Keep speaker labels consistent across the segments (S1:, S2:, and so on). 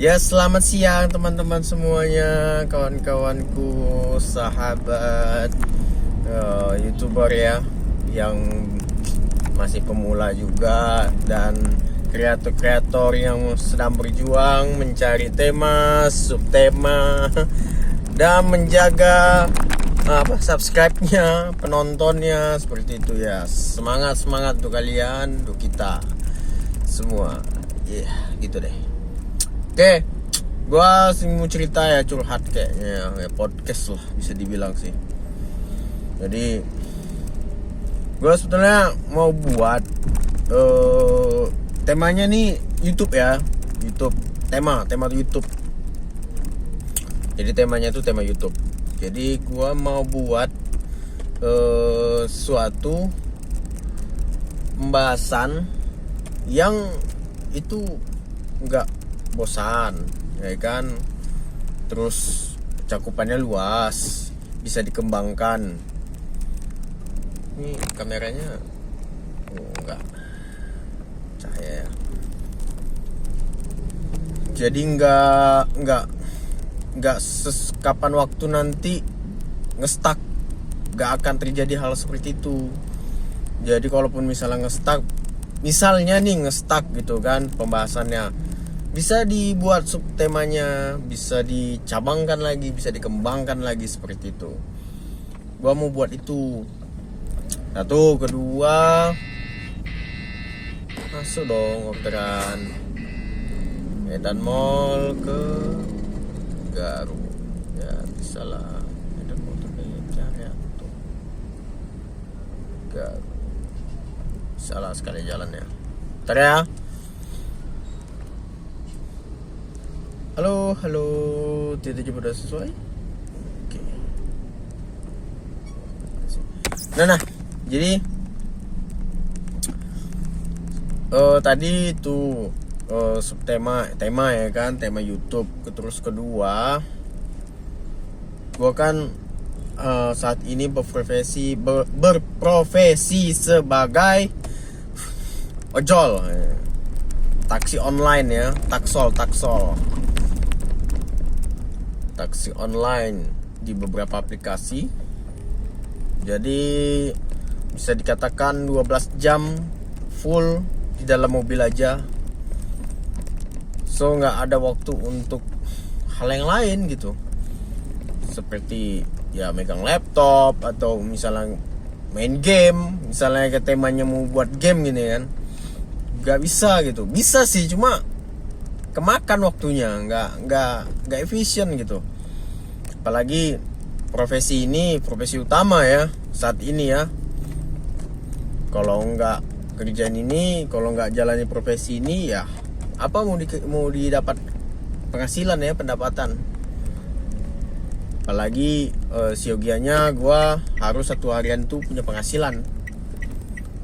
S1: Ya, selamat siang teman-teman semuanya, kawan-kawanku, sahabat YouTuber ya, yang masih pemula juga, dan kreator-kreator yang sedang berjuang mencari tema, subtema, dan menjaga subscribe-nya, penontonnya, seperti itu ya. Semangat untuk kalian, untuk kita semua. Gitu deh. Oke, gua mau cerita ya, curhat kayaknya ya, podcast lah bisa dibilang sih. Jadi gua sebetulnya mau buat temanya nih YouTube ya, YouTube, tema YouTube. Jadi temanya itu tema YouTube. Jadi gua mau buat suatu pembahasan yang itu nggak bosan, ya kan? Terus cakupannya luas, bisa dikembangkan. Ini kameranya nggak cahaya ya. Jadi nggak kapan waktu nanti ngestak, nggak akan terjadi hal seperti itu. Jadi kalaupun misalnya ngestak gitu kan pembahasannya, bisa dibuat subtemanya, bisa dicabangkan lagi, bisa dikembangkan lagi seperti itu. Gua mau buat itu. Satu, kedua, masuk dong orderan Medan Mall ke Garut. Ya bisa lah, Medan Mall tuh kayaknya tuh Garut. Salah sekali jalan ya. Bentar ya. Halo, tidak jumpa udah sesuai. Oke. Nah, jadi tadi itu tema ya kan, tema YouTube. Terus kedua, gua kan saat ini berprofesi sebagai ojol, taksi online ya, taksol taksi online di beberapa aplikasi. Jadi bisa dikatakan 12 jam full di dalam mobil aja. So nggak ada waktu untuk hal yang lain gitu, seperti ya megang laptop atau misalnya main game. Misalnya kayak temanya mau buat game gini kan, nggak bisa gitu. Bisa sih, cuma kemakan waktunya, nggak efisien gitu. Apalagi profesi ini profesi utama ya saat ini ya. Kalau nggak kerjaan ini, kalau nggak jalani profesi ini, ya apa mau didapat penghasilan ya, pendapatan. Apalagi siogianya gue harus satu harian tuh punya penghasilan.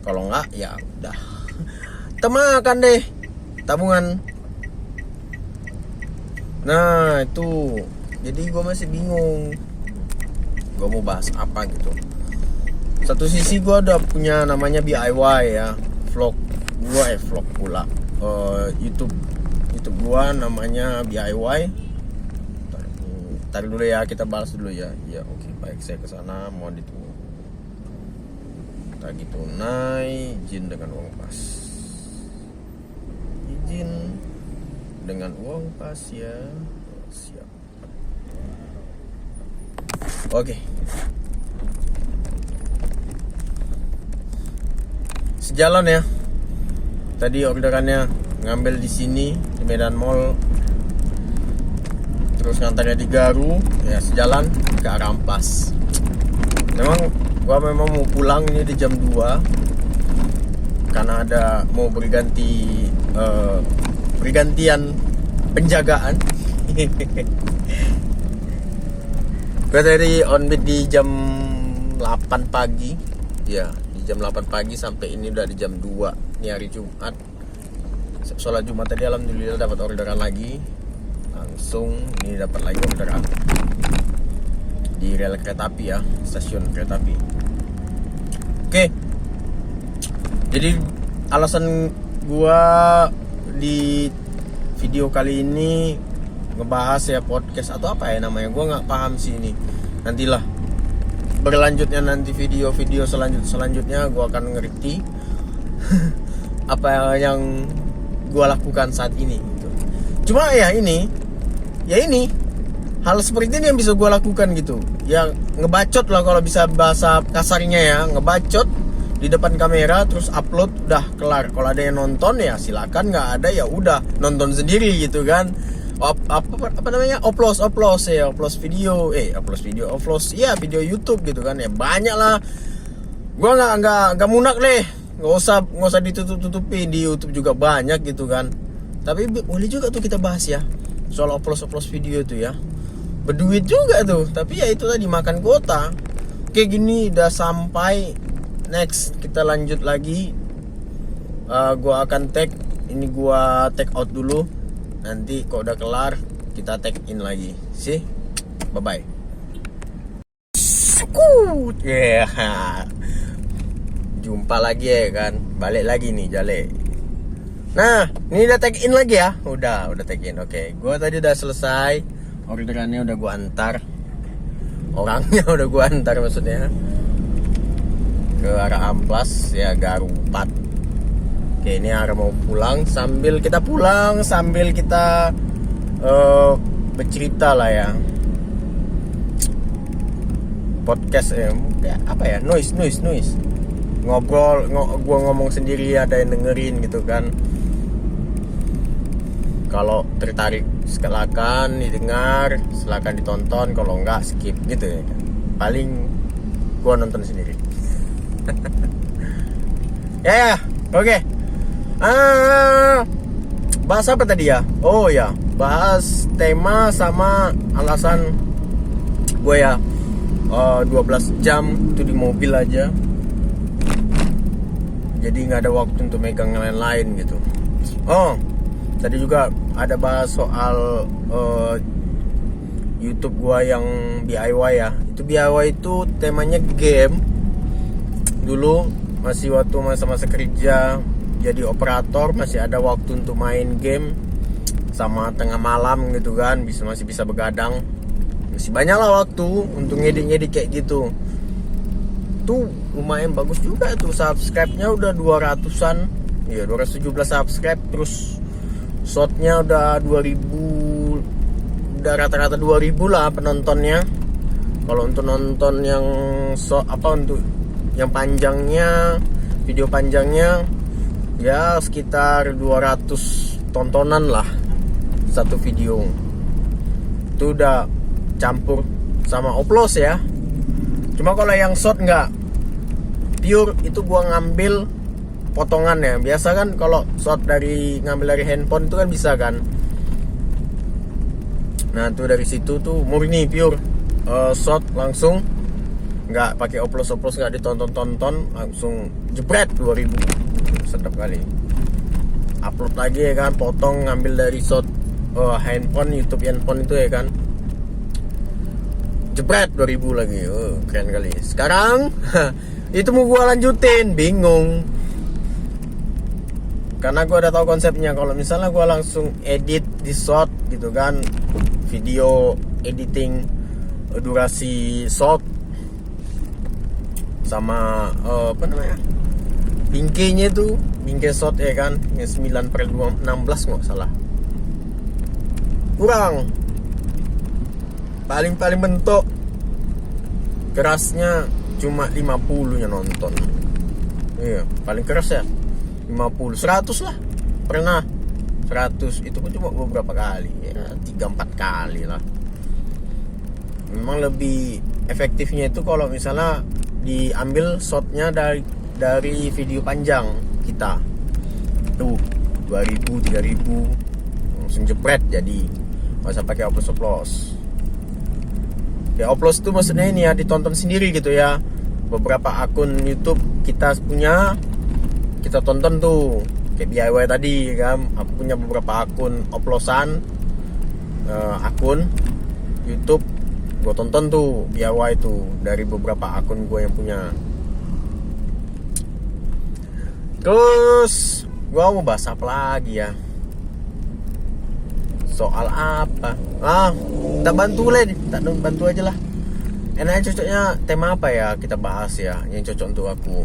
S1: Kalau nggak ya udah temakan deh tabungan. Nah itu, jadi gue masih bingung gue mau bahas apa gitu. Satu sisi gue udah punya namanya DIY ya, vlog pula, YouTube gue namanya DIY. Tarik dulu ya, kita balas dulu ya. Ya oke, baik, saya kesana, mohon ditunggu. Tagih tunai, izin dengan uang pas. Izin dengan uang pas ya. Siap. Oke. Sejalan ya. Tadi orderannya ngambil di sini di Medan Mall, terus ngantarnya di Garu, ya sejalan ke arah Ampas. Gua memang mau pulang ini di jam 2 karena ada mau bergantian penjagaan. Gue tadi on beat di jam 8 pagi. Ya, di jam 8 pagi sampai ini udah di jam 2. Ini hari Jumat. Sholat Jumat tadi alhamdulillah dapat orderan lagi. Langsung ini dapat lagi orderan di rel kereta api ya, stasiun kereta api. Oke. Jadi alasan gua di video kali ini ngebahas ya podcast atau apa ya namanya, gue nggak paham sih ini. Nantilah berlanjutnya, nanti video-video selanjutnya gue akan ngerti apa yang gue lakukan saat ini gitu. Cuma ya ini hal seperti ini yang bisa gue lakukan gitu, yang ngebacot lah kalau bisa bahasa kasarnya ya, ngebacot di depan kamera terus upload udah kelar. Kalau ada yang nonton ya silakan, nggak ada ya udah nonton sendiri gitu kan. Apa namanya, upload video YouTube gitu kan ya, banyak lah. Gue nggak munak deh, nggak usah ditutup-tutupi, di YouTube juga banyak gitu kan. Tapi boleh juga tuh kita bahas ya soal upload video tuh ya, berduit juga tuh, tapi ya itu tadi makan kuota. Kayak gini udah sampai. Next kita lanjut lagi. Gua akan tag out dulu. Nanti kalau udah kelar kita tag in lagi. See, bye bye. Yeah. Jumpa lagi ya kan. Balik lagi nih Jale. Nah, ini udah tag in lagi ya. Udah tag in. Oke. Gua tadi udah selesai. Orderannya udah gua antar. Orangnya udah gua antar maksudnya. Ke arah Amplas ya, Garu 4. Oke, ini arah mau pulang. Sambil kita bercerita lah ya. Podcast apa ya? Noise. Ngobrol, gua ngomong sendiri ada yang dengerin gitu kan. Kalau tertarik silakan didengar, silakan ditonton. Kalau enggak skip gitu ya kan. Paling gua nonton sendiri. Ya, oke. Bahas apa tadi ya? Oh ya, bahas tema sama alasan gue ya 12 jam itu di mobil aja. Jadi nggak ada waktu untuk megang yang lain-lain gitu. Oh, tadi juga ada bahas soal YouTube gue yang DIY ya. Itu DIY itu temanya game. Dulu masih waktu masa-masa kerja jadi operator, masih ada waktu untuk main game sama tengah malam gitu kan, masih bisa begadang, masih banyak lah waktu untuk ngedit kayak gitu. Tuh lumayan bagus juga tuh, subscribe-nya udah 200-an ya, 217 subscribe. Terus shotnya udah 2000, udah rata-rata 2000 lah penontonnya. Kalau untuk nonton yang untuk yang panjangnya, video panjangnya ya sekitar 200 tontonan lah satu video. Itu udah campur sama upload ya. Cuma kalau yang short nggak pure, itu gua ngambil potongan ya. Biasa kan kalau short ngambil dari handphone itu kan bisa kan. Nah tuh dari situ tuh murni pure short, langsung nggak pakai upload, nggak ditonton, langsung jebret 2000. Sedap kali. Upload lagi ya kan, potong ngambil dari short handphone, YouTube handphone itu ya kan, jebret 2000 lagi. Keren kali. Sekarang itu mau gua lanjutin, bingung. Karena gua udah tahu konsepnya. Kalau misalnya gua langsung edit di short gitu kan, video editing durasi short sama bingkainya itu, bingkai short ya kan, yang 9/16 nggak salah, kurang. Paling bentuk kerasnya cuma 50 yang nonton. Iya, paling keras ya 50, 100 lah pernah. 100 itu pun cuma beberapa kali ya, 3-4 kali lah. Memang lebih efektifnya itu kalau misalnya diambil shotnya dari video panjang kita tuh 2000, 3000 langsung jepret, jadi nggak usah pakai upload. Ya upload itu maksudnya ini ya, ditonton sendiri gitu ya. Beberapa akun YouTube kita punya, kita tonton tuh kayak DIY tadi kan. Aku punya beberapa akun oplosan, akun YouTube gue tonton tuh DIY tuh dari beberapa akun gue yang punya. Terus gue mau bahas apa lagi ya? soal apa? Tak bantu lah, tak bantu aja lah. Enaknya cocoknya tema apa ya kita bahas ya, yang cocok untuk aku.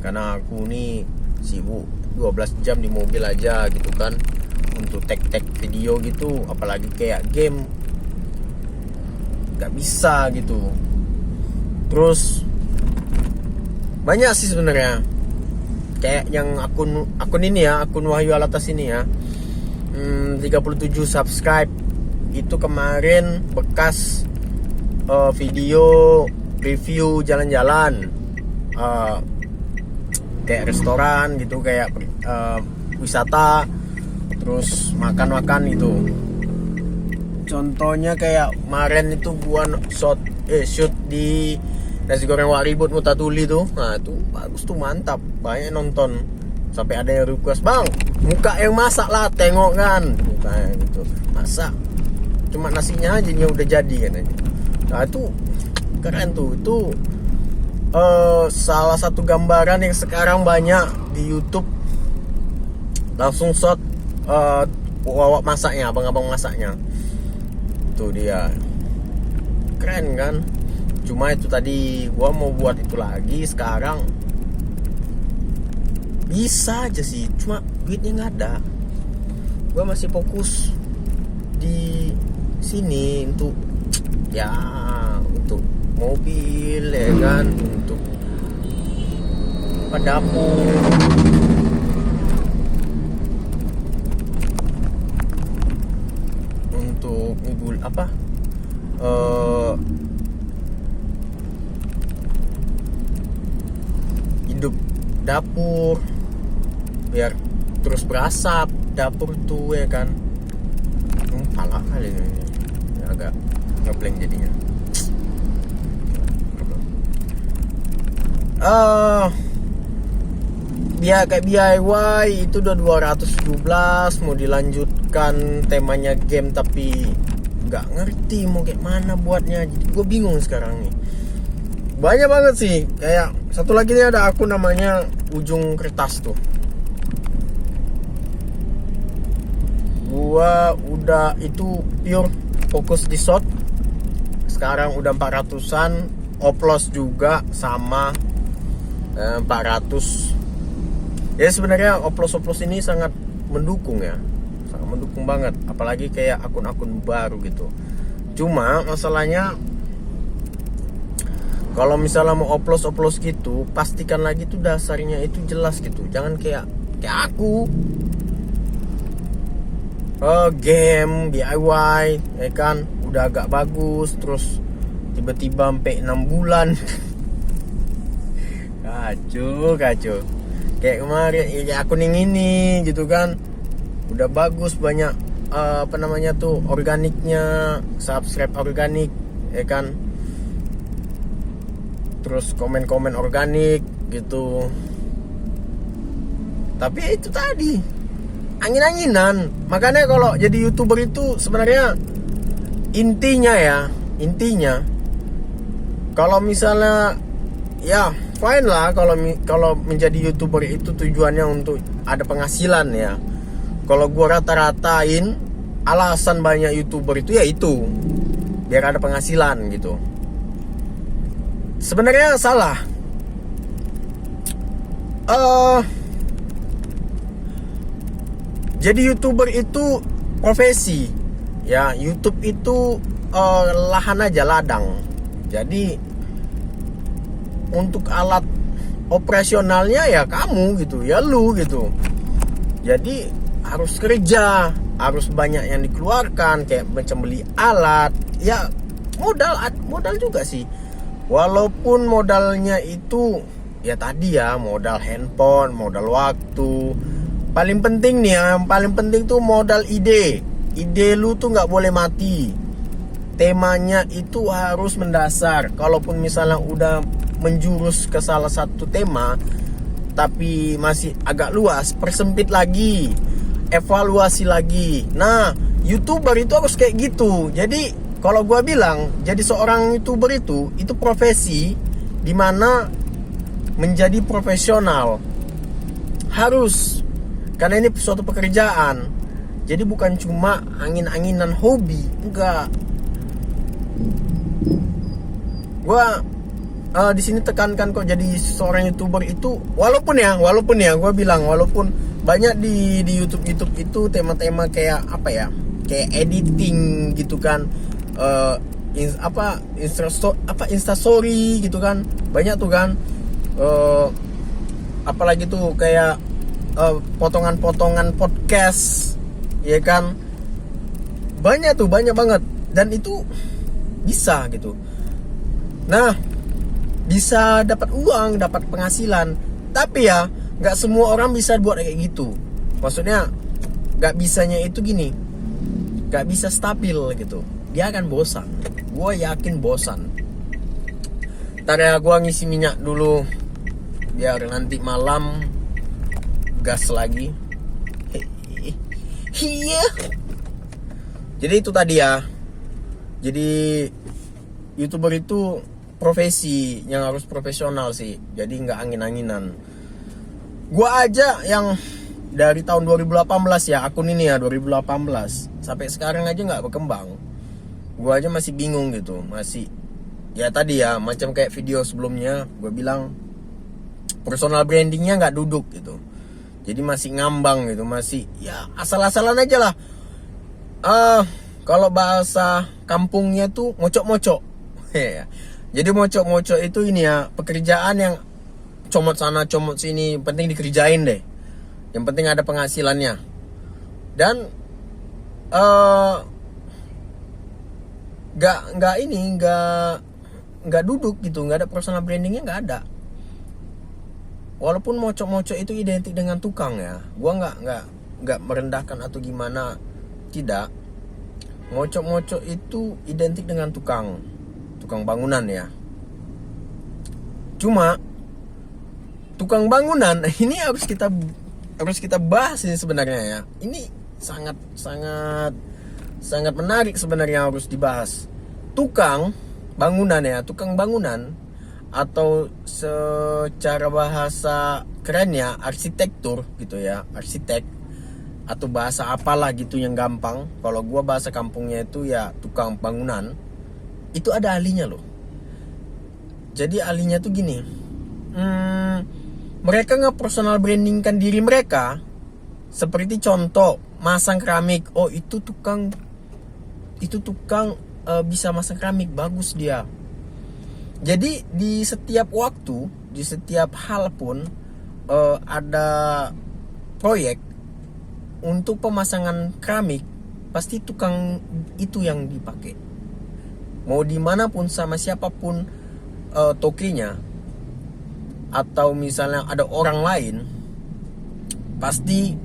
S1: Karena aku nih sibuk 12 jam di mobil aja gitu kan, untuk tag video gitu, apalagi kayak game gak bisa gitu. Terus banyak sih sebenarnya, kayak yang akun ini ya, akun Wahyu Alatas ini ya, 37 subscribe itu kemarin bekas video review jalan-jalan, kayak restoran gitu, kayak wisata, terus makan-makan itu. Contohnya kayak kemarin itu gua shoot di nasi goreng Wak Ribut Mutatuli tuh. Nah itu bagus tuh, mantap, banyak nonton. Sampai ada yang request, "Bang, muka yang masak lah, tengok kan." Kayak gitu. Masak cuma nasinya aja yang udah jadi katanya. Nah itu keren tuh. Itu salah satu gambaran yang sekarang banyak di YouTube. Langsung shot wawak masaknya, abang-abang masaknya. Itu dia. Keren kan? Cuma itu tadi gua mau buat itu lagi sekarang. Bisa aja sih, cuma duitnya nggak ada. Gua masih fokus di sini untuk mobil ya kan, untuk dapur, untuk ngibul hidup dapur biar terus berasap dapur tuh ya kan. Pala kali ini agak ngeblank jadinya. Dia kayak DIY itu udah 217, mau dilanjutkan temanya game tapi nggak ngerti mau kayak mana buatnya. Jadi gue bingung sekarang nih. Banyak banget sih. Kayak satu lagi nih ada akun namanya Ujung Kertas tuh. Gua udah itu pure fokus di shot. Sekarang udah 400-an, oplos juga sama 400. Ya sebenarnya oplos ini sangat mendukung ya. Sangat mendukung banget, apalagi kayak akun-akun baru gitu. Cuma masalahnya kalau misalnya mau oplos gitu, pastikan lagi tuh dasarnya itu jelas gitu. Jangan kayak aku game DIY ya kan, udah agak bagus terus tiba-tiba sampai 6 bulan. kacau kayak kemarin ya, akun yang ini gitu kan, udah bagus, banyak organiknya, subscribe organik ya kan, terus komen organik gitu. Tapi itu tadi angin-anginan. Makanya kalau jadi YouTuber itu sebenarnya intinya kalau misalnya ya fine lah kalau menjadi YouTuber itu tujuannya untuk ada penghasilan ya. Kalau gua rata-ratain alasan banyak YouTuber itu ya itu biar ada penghasilan gitu. Sebenarnya salah. Jadi YouTuber itu profesi ya. YouTube itu lahan aja, ladang. Jadi untuk alat operasionalnya ya kamu gitu, ya lu gitu. Jadi harus kerja, harus banyak yang dikeluarkan, kayak macam beli alat, ya modal juga sih. Walaupun modalnya itu ya tadi ya, modal handphone, modal waktu. Paling penting nih, yang paling penting tuh modal ide. Ide lu tuh nggak boleh mati. Temanya itu harus mendasar. Kalaupun misalnya udah menjurus ke salah satu tema tapi masih agak luas, persempit lagi, evaluasi lagi. Nah, YouTuber itu harus kayak gitu. Jadi kalau gua bilang jadi seorang YouTuber itu profesi dimana menjadi profesional harus, karena ini suatu pekerjaan. Jadi bukan cuma angin-anginan hobi, enggak. Gua di sini tekankan kok, jadi seorang YouTuber itu walaupun ya gue bilang, walaupun banyak di YouTube itu tema-tema kayak apa ya, kayak editing gitu kan, Instastory gitu kan, banyak tuh kan, apalagi tuh kayak potongan-potongan podcast, ya kan, banyak banget, dan itu bisa gitu. Nah, bisa dapat uang, dapat penghasilan. Tapi ya, nggak semua orang bisa buat kayak gitu. Maksudnya, nggak bisanya itu gini, nggak bisa stabil gitu. Dia akan bosan. Gue yakin bosan. Ntar ya, gue ngisi minyak dulu, biar nanti malam gas lagi. Iya. Jadi itu tadi ya. Jadi YouTuber itu profesi yang harus profesional sih, jadi nggak angin-anginan. Gua aja yang dari tahun 2018 ya, akun ini ya 2018 sampai sekarang aja nggak berkembang. Gua aja masih bingung gitu, masih ya tadi ya, macam kayak video sebelumnya gue bilang, personal brandingnya nggak duduk gitu. Jadi masih ngambang gitu, masih ya asal-asalan aja lah. Kalau bahasa kampungnya tuh mocok-mocok. Jadi mocok-mocok itu ini ya, pekerjaan yang comot sana comot sini, penting dikerjain deh, yang penting ada penghasilannya. Dan nggak duduk gitu, nggak ada personal brandingnya, nggak ada. Walaupun mocok-mocok itu identik dengan tukang ya, gua nggak merendahkan atau gimana, tidak. Mocok-mocok itu identik dengan tukang bangunan ya. Cuma tukang bangunan ini harus kita bahas ini sebenarnya ya. Ini sangat menarik sebenarnya, harus dibahas. Tukang bangunan ya, tukang bangunan, atau secara bahasa kerennya arsitektur gitu ya, arsitek, atau bahasa apalah gitu yang gampang. Kalau gua bahasa kampungnya itu ya tukang bangunan. Itu ada ahlinya loh. Jadi ahlinya tuh gini, mereka nge-personal brandingkan diri mereka. Seperti contoh, masang keramik. Oh itu tukang bisa masang keramik, bagus dia. Jadi di setiap waktu, di setiap hal pun ada proyek untuk pemasangan keramik, pasti tukang itu yang dipakai. Mau dimanapun, sama siapapun tokinya, atau misalnya ada orang lain, pasti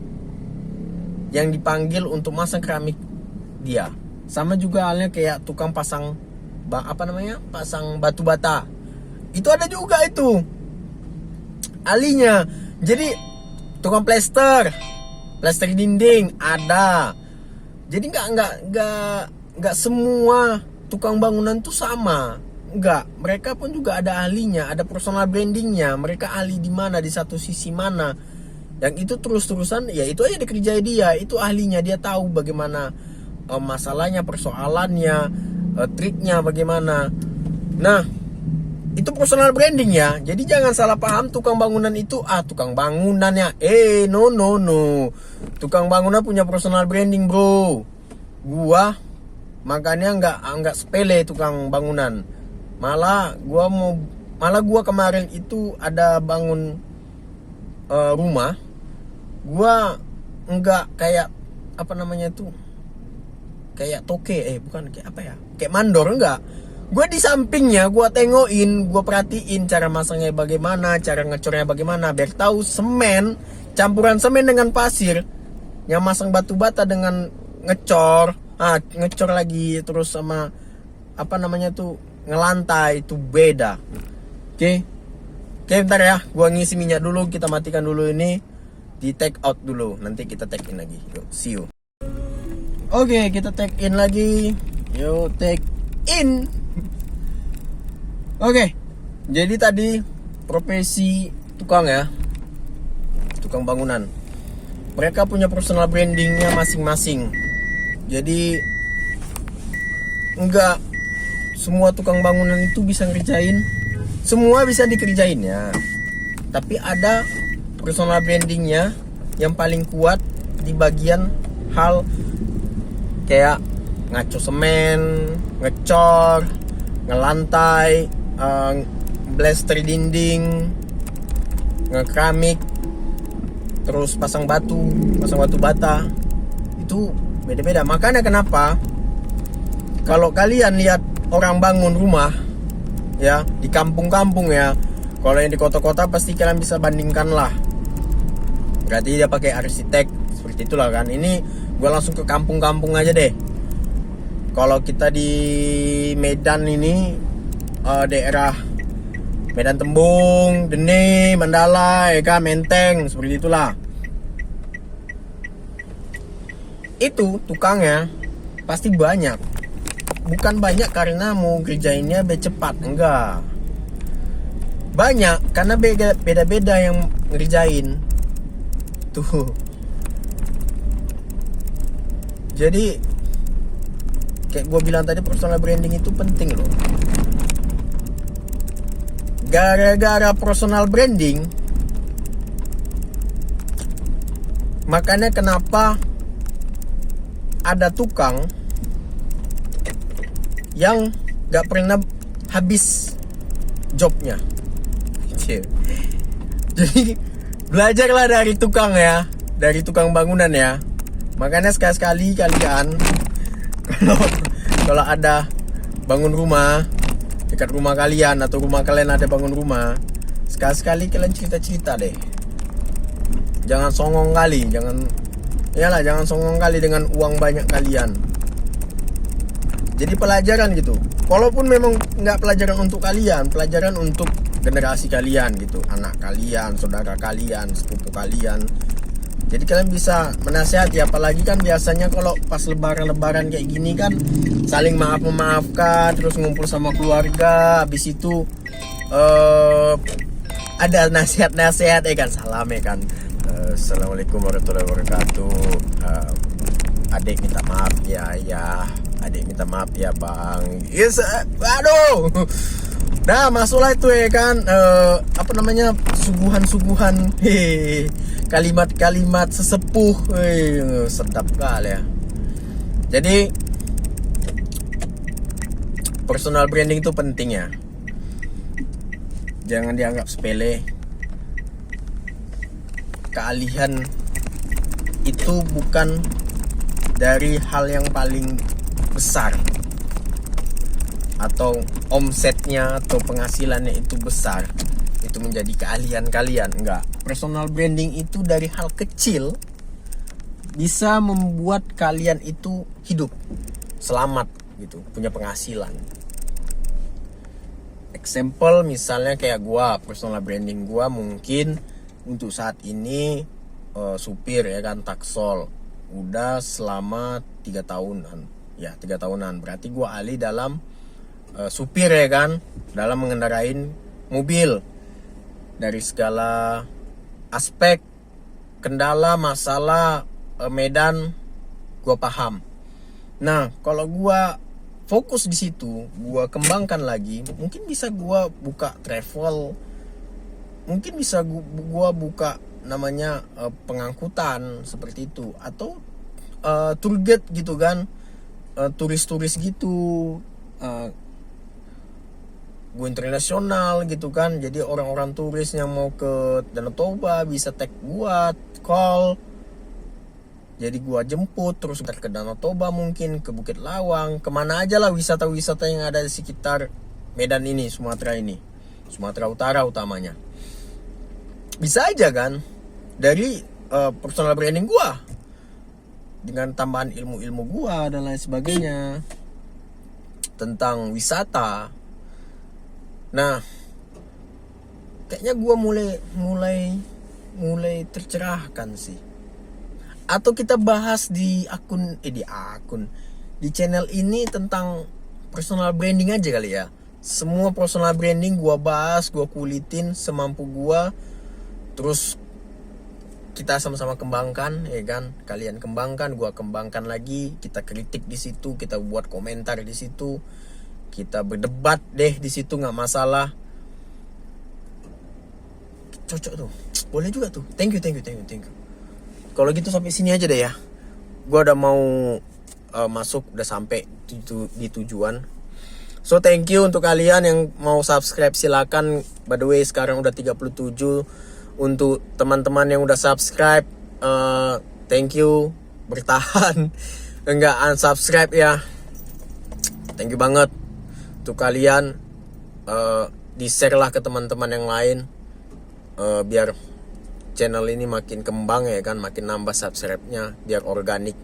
S1: yang dipanggil untuk masang keramik dia. Sama juga halnya kayak tukang pasang pasang batu bata, itu ada juga itu ahlinya. Jadi tukang plester dinding ada. Jadi nggak semua tukang bangunan tuh sama, enggak. Mereka pun juga ada ahlinya, ada personal brandingnya. Mereka ahli di mana, di satu sisi mana. Yang itu terus-terusan, ya itu aja dikerjai dia. Itu ahlinya, dia tahu bagaimana masalahnya, persoalannya, triknya bagaimana. Nah, itu personal branding ya. Jadi jangan salah paham tukang bangunan itu tukang bangunannya. No. Tukang bangunan punya personal branding, bro. Gua makanya nggak sepele tukang bangunan. Malah gua kemarin itu ada bangun rumah. Gua nggak kayak apa namanya tuh, kayak toke, bukan kayak apa ya, kayak mandor, enggak. Gue di sampingnya, gue tengokin, gue perhatiin cara masangnya bagaimana, cara ngecornya bagaimana, biar tahu semen, campuran semen dengan pasir, yang masang batu bata dengan ngecor lagi, terus sama apa namanya tuh, ngelantai, itu beda. Oke, bentar ya, gue ngisi minyak dulu, kita matikan dulu ini, di take out dulu, nanti kita take in lagi. Yuk, see you. Oke, kita take in lagi. Yuk, take in. Oke, jadi tadi profesi tukang ya, tukang bangunan. mereka punya personal brandingnya masing-masing. Jadi enggak semua tukang bangunan itu bisa ngerjain, semua bisa dikerjain ya. Tapi ada personal brandingnya yang paling kuat di bagian hal kayak ngaco semen, ngecor, ngelantai, blaster dinding, ngekeramik, terus pasang batu bata. Itu beda-beda. Makanya kenapa kalau kalian lihat orang bangun rumah ya di kampung-kampung ya, kalau yang di kota-kota pasti kalian bisa bandingkan lah. Berarti dia pakai arsitek seperti itulah kan. Ini gue langsung ke kampung-kampung aja deh. Kalau kita di Medan ini daerah Medan Tembung, Dene, Mandala, ya kan, Menteng, seperti itulah. Itu tukangnya pasti banyak. Bukan banyak karena mau kerjainnya cepat, enggak. Banyak karena beda-beda yang ngerjain. Tuh. Jadi kayak gue bilang tadi, personal branding itu penting loh. Gara-gara personal branding, makanya kenapa ada tukang yang gak pernah habis jobnya. Jadi belajarlah dari tukang ya, dari tukang bangunan ya. Makanya sekali-sekali kalian kalau ada bangun rumah dekat rumah kalian atau rumah kalian ada bangun rumah, sekali-sekali kalian cerita-cerita deh. Jangan songong kali, jangan songong kali dengan uang banyak kalian. Jadi pelajaran gitu. Walaupun memang nggak pelajaran untuk kalian, pelajaran untuk generasi kalian gitu, anak kalian, saudara kalian, sepupu kalian. Jadi kalian bisa menasihati, apalagi kan biasanya kalau pas lebaran kayak gini kan saling maaf-memaafkan, terus ngumpul sama keluarga, habis itu ada nasihat-nasihat kan, salam ya kan. Assalamualaikum warahmatullahi wabarakatuh. Adik minta maaf ya, adik minta maaf ya bang. Yes, aduh. Nah, masuklah itu ya kan, suguhan-suguhan, kalimat-kalimat sesepuh, sedap kali ya. Jadi personal branding itu penting ya, jangan dianggap sepele. Keahlian itu bukan dari hal yang paling besar atau omsetnya atau penghasilannya itu besar itu menjadi keahlian kalian. Enggak, personal branding itu dari hal kecil bisa membuat kalian itu hidup selamat gitu, punya penghasilan. Example misalnya kayak gua, personal branding gua mungkin untuk saat ini supir ya kan, taksol udah selama 3 tahunan ya, 3 tahunan. Berarti gua ahli dalam supir ya kan, dalam mengendarain mobil dari segala aspek, kendala, masalah, medan gua paham. Nah, kalau gua fokus di situ, gua kembangkan lagi, mungkin bisa gua buka travel, mungkin bisa gua buka namanya pengangkutan seperti itu, atau tour guide gitu kan, turis-turis gitu, go internasional gitu kan. Jadi orang-orang turis yang mau ke Danau Toba bisa tag gua, call. Jadi gua jemput terus ke Danau Toba, mungkin ke Bukit Lawang, kemana aja lah wisata-wisata yang ada di sekitar Medan ini, Sumatera ini, Sumatera Utara utamanya. Bisa aja kan dari personal branding gua dengan tambahan ilmu-ilmu gua dan lain sebagainya tentang wisata. Nah, kayaknya gue mulai tercerahkan sih. Atau kita bahas di di channel ini tentang personal branding aja kali ya. Semua personal branding gue bahas, gue kulitin semampu gue. Terus kita sama-sama kembangkan, ya kan? Kalian kembangkan, gua kembangkan lagi. Kita kritik di situ, kita buat komentar di situ, kita berdebat deh di situ, nggak masalah. Cocok tuh, boleh juga tuh. Thank you. Kalau gitu sampai sini aja deh ya. Gua udah mau masuk, udah sampai di tujuan. So thank you untuk kalian yang mau subscribe, silakan. By the way sekarang udah 37. Untuk teman-teman yang udah subscribe, thank you, bertahan. Enggak unsubscribe ya, thank you banget. Untuk kalian, di-share lah ke teman-teman yang lain, biar channel ini makin kembang ya kan, makin nambah subscribe-nya, biar organik.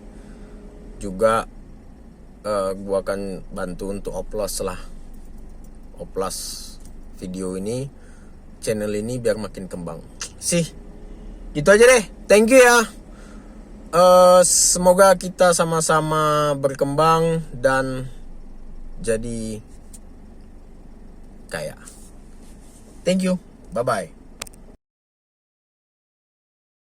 S1: Juga gua akan bantu untuk oplos video ini, channel ini biar makin kembang. Gitu aja deh. Thank you ya. Semoga kita sama-sama berkembang dan jadi kaya. Thank you. Bye bye.